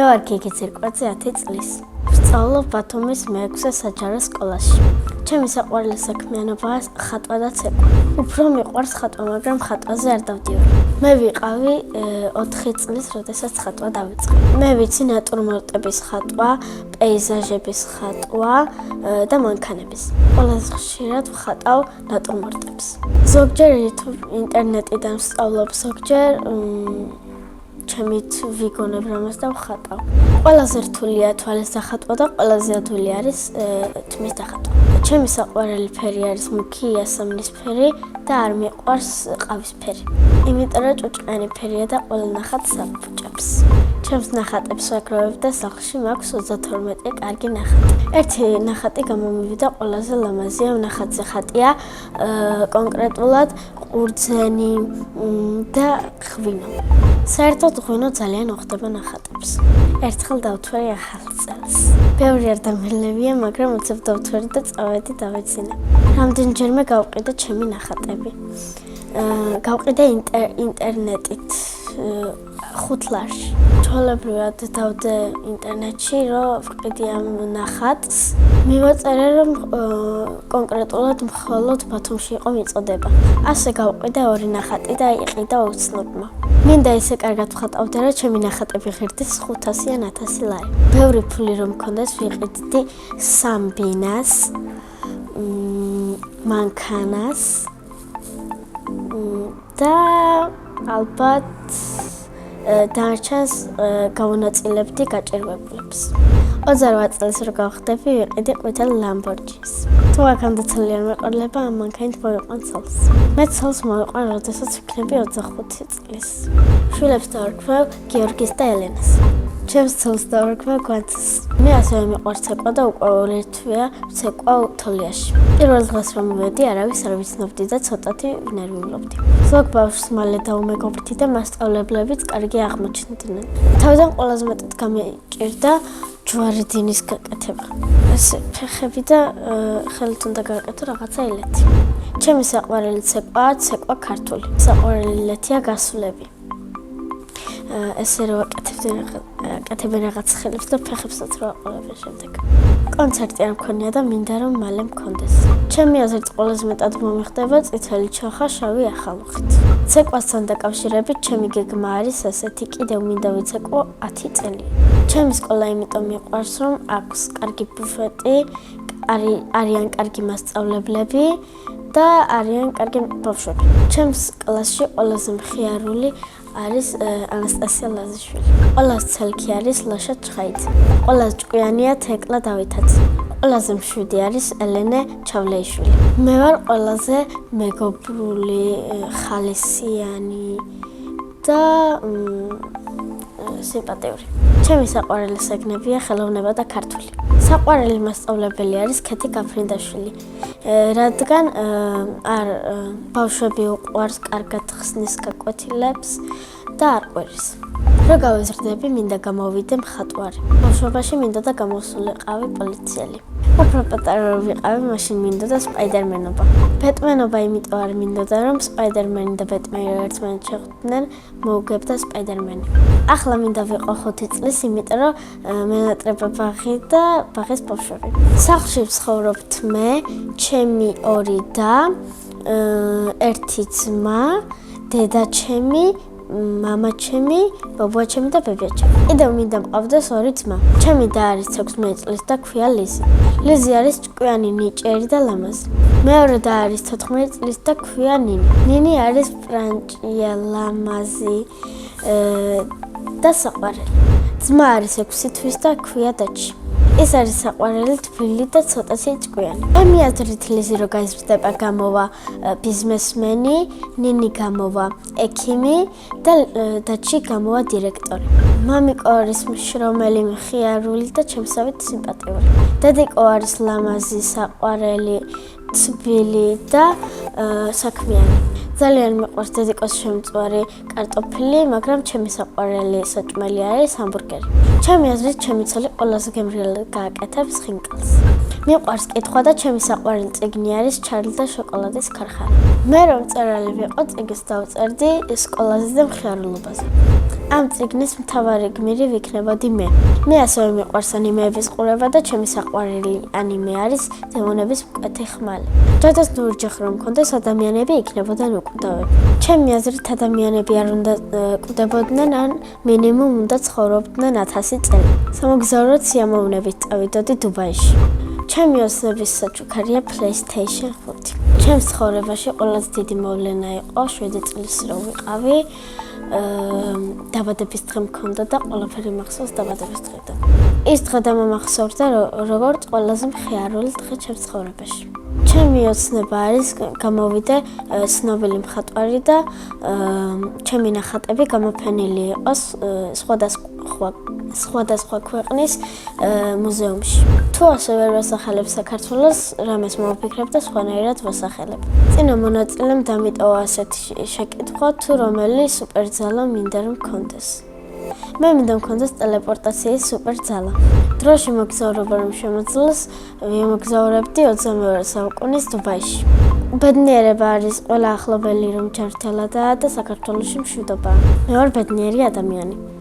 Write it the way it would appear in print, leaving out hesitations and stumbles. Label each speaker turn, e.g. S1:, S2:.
S1: ვარ გიგი ძირკვაძე 10 წლის. ვსწავლობ ბათუმის მე-6 საჯარო სკოლაში. ჩემი საყვარელი საქმიანობაა ხატვა და ცეკვა. უფრო მიყვარს ხატვა, მაგრამ ხატვაზე არ დავდივარ. მე ვიყავი 4 წლის, როდესაც ხატვა დავიწყე. მე ვიცი ნატურმორტების ხატვა, პეიზაჟების ხატვა და მანქანების. ყველაზე ხშირად ვხატავ ნატურმორტებს. ზოგჯერ ინტერნეტიდან ვსწავლობ, ზოგჯერ ჩემი ვიგონებ რამას და ვხატავ. ყველაზე რთულია თვალის დახატვა და ყველაზე ადვილი არის თმის დახატვა. ჩემი საყვარელი ფერი არის მუქი იასამნისფერი და არ მიყვარს ყავისფერი. იმიტომ რომ ჭუჭყიანი ფერია და ყველა ნახატს აფუჭებს. ჩემს ნახატებს ვაგროვებ და სახლში მაქვს 32 კარგი ნახატი. ერთი ნახატი გამომივიდა ყველაზე ლამაზი ამ ნახატზე ხატია კონკრეტულად ყურძენი და ღვინო. საერთოდ ღვინო ძალიან უხდება ნახატებს. ერთხელ დავთვერი ახალ წელს. ბევრი ადამიანებია, მაგრამ უცებ დავთვერი და წავედი დავეცინე. რამდენჯერმე გავყიდე ჩემი ნახატები. გავყიდე ინტერნეტით 5 ლარში. ჩვეულებრივად დავდე ინტერნეტში, რომ ვყიდი ამ ნახატს. მივაწერე, რომ კონკრეტულად მხოლოდ ბათუმში იყო მიწოდება. ასე გავყიდე 2 ნახატი და იყიდა უცნობმა. მინდა ისე კარგად ვხატავდე, რომ ჩემი ნახატები ღირდეს 500 ან 1000 ლარი. ბევრი ფული რომ მქონდეს, ვიყიდდი 3 ბინას, მანქანას და ალბათ დანარჩენს გავუნაწილებდი გაჭირვებლებს. 28 წელს რო გავხდები, ვიყიდი ყვითელ ლამბორჯინს. თუ აქამდე ცალი არ მეყოლება, ამ მანქანით მოვიყვან ცოლს. მე ცოლს მოვიყვან, როდესაც ვიქნები 25 წლის. შვილებს დავარქვევ გიორგის და ელენას. ჩემს ცოლს დავარქვევ გვანცს. მე ასევე მიყვარს ცეკვა და უყვარული თვეა ცეკვა თოლიაში. პირველ დღეს რომ მივედი, არავის არ ვიცნობდი და ცოტათი ვნერვიულობდი. ზოგ ბავშვს მალე დაუმეგობრდი და მასწავლებლებიც კარგი აღმოჩნდნენ. თავიდან ყველაზე მეტად გამიჭირდა ჯვარი დინის გაკეთება. ესე ფეხები და ხელით უნდა გააკეთო რაღაცა ილეთი. ჩემი საყვარელი ცეკვაა ცეკვა ქართული. საყვარელი ილეთია გასვლები. ესე რომ აკეთებენ რაღაც ხელებს და ფეხებსაც რო აყოლებენ შემდეგ. კონცერტი არ მქონია და მინდა რომ მალე მქონდეს. ჩემი აზრით ყველაზე მეტად მომიხდება წითელი ჩახა შავი ახალუხით. ცეკვასთან დაკავშირებით ჩემი გეგმა არის ასეთი, კიდევ მინდა ვიცეკვო 10 წელი. ჩემი სკოლა იმიტომ მიყვარს, რომ აქვს კარგი ბუფეტი, არიან კარგი მასწავლებლები და არიან კარგი ბავშვები. ჩემს კლასში ყველაზე მხიარული არის ანასტასია ლაზიშვილი. ყველაზე ცელქი არის ლაშა ჩხაიძე. ყველაზე ჭკვიანია თეკლა დავითაძე. ყველაზე მშვიდი არის ელენე ჩავლეიშვილი. მე ვარ ყველაზე მეგობრული, ხალისიანი და სიმპათიური. ჩემი საყვარელი საგნებია ხელოვნება და ქართული. საყვარელი მასწავლებელი არის ქეთი გაფრინდაშვილი. რადგან არ ბავშვები უყვარს კარგად ხსნის გაკვეთილებს და არ ყვირის. რო გავიზრდები, მინდა გამოვიდე მხატვარი. ბავშვობაში მინდოდა გამოსულიყავი პოლიციელი. უფრო პატარა რო ვიყავი, მაშინ მინდოდა სპაიდერმენობა. ბეტმენობა იმიტომ არ მინდოდა, რომ სპაიდერმენი და ბეტმენი ერთმანეთს შეხვდნენ, მოუგებდა სპაიდერმენი. ახლა მინდა ვიყო 5 წლის, იმიტომ რომ მენატრება ბაღი და ბაღის ბავშვები. სახლში ვცხოვრობთ მე, ჩემი 2 და 1 ძმა, დედა ჩემი, მამა ჩემი, ბაბუა ჩემი და ბებია ჩემი. კიდევ მინდა მყავდეს 2 ძმა. ჩემი და არის 16 წლის და ქვია ლიზი. ლიზი არის ჭკვიანი, ნიჭიერი და ლამაზი. მეორე და არის 14 წლის და ქვია ნინი. ნინი არის პრანჭია, ლამაზი და საყვარელი. ძმა არის 6 თვის და ქვია დაჩი. ეს არის საყვარელი, თბილი და ცოტათი ჭკვიანი. ჩემი აზრით ლიზი რო გაიზრდება, გამოვა ბიზნესმენი, ნინი გამოვა ექიმი და დაჩი გამოვა დირექტორი. მამიკო არის მშრომელი, მხიარული და ჩემსავით სიმპათიური. დედიკო არის ლამაზი, საყვარელი, თბილი და საქმიანი. ძალიან მიყვარს დედიკოს შემწვარი კარტოფილი, მაგრამ ჩემი საყვარელი საჭმელი არის ჰამბურგერი. ჩემი აზრით, ჩემი ცოლი ყველაზე გემრიელად გააკეთებს ხინკალს. მიყვარს კითხვა და ჩემი საყვარელი წიგნი არის ჩარლი და შოკოლადის ქარხანა. მე რომ მწერალი ვიყო, წიგნს დავწერდი სკოლაზე და მხიარულობაზე. ამ წიგნის მთავარი გმირი ვიქნებოდი მე. მე ასევე მიყვარს ანიმეების ყურება და ჩემი საყვარელი ანიმე არის დემონების მკვეთი ხმალი. რადგან ნურჯახ რომ მქონდეს ადამიანები იქნებოდნენ უკვდავები. ჩემი აზრით ადამიანები არ უნდა კვდებოდნენ ან მინიმუმ უნდა ცხოვრობდნენ 1000 წელი. სამოგზაუროდ სიამოვნებით წავიდოდი დუბაიში. ჩემი ოცნების საჩუქარია PlayStation 5. ჩემს ცხოვრებაში ყველაზე დიდი მოვლენა იყო 7 წლის რო ვიყავი. დაბადების დღე მქონდა და ყველაფერი მახსოვს დაბადების დღიდან. ის დღე დამამახსოვრდა როგორც ყველაზე მხიარული დღე ჩემს ცხოვრებაში. ჩემი ოცნება არის გამოვიდე ცნობილი მხატვარი და ჩემი ნახატები გამოფენილი იყოს სხვადასხვა ქვეყნის მუზეუმში. თუ ასე ვერ ვასახელებ საქართველოს, რამეს მოვფიქრებ და სხვანაირად ვასახელებ. წინა მონაწილემ დამიტოვა ასეთი შეკითხვა, თუ რომელი სუპერძალა მინდა რომ მქონდეს. მე მინდა მქონდეს ტელეპორტაციის სუპერძალა. დროში მოგზაურობა რომ შემოძლოს, ვიმოგზაურებდი 22 საუკუნის დუბაიში. ბედნიერება არის ყველა ახლობელი რომ ჯანმრთელადაა და საქართველოში მშვიდობაა. მე ვარ ბედნიერი ადამიანი.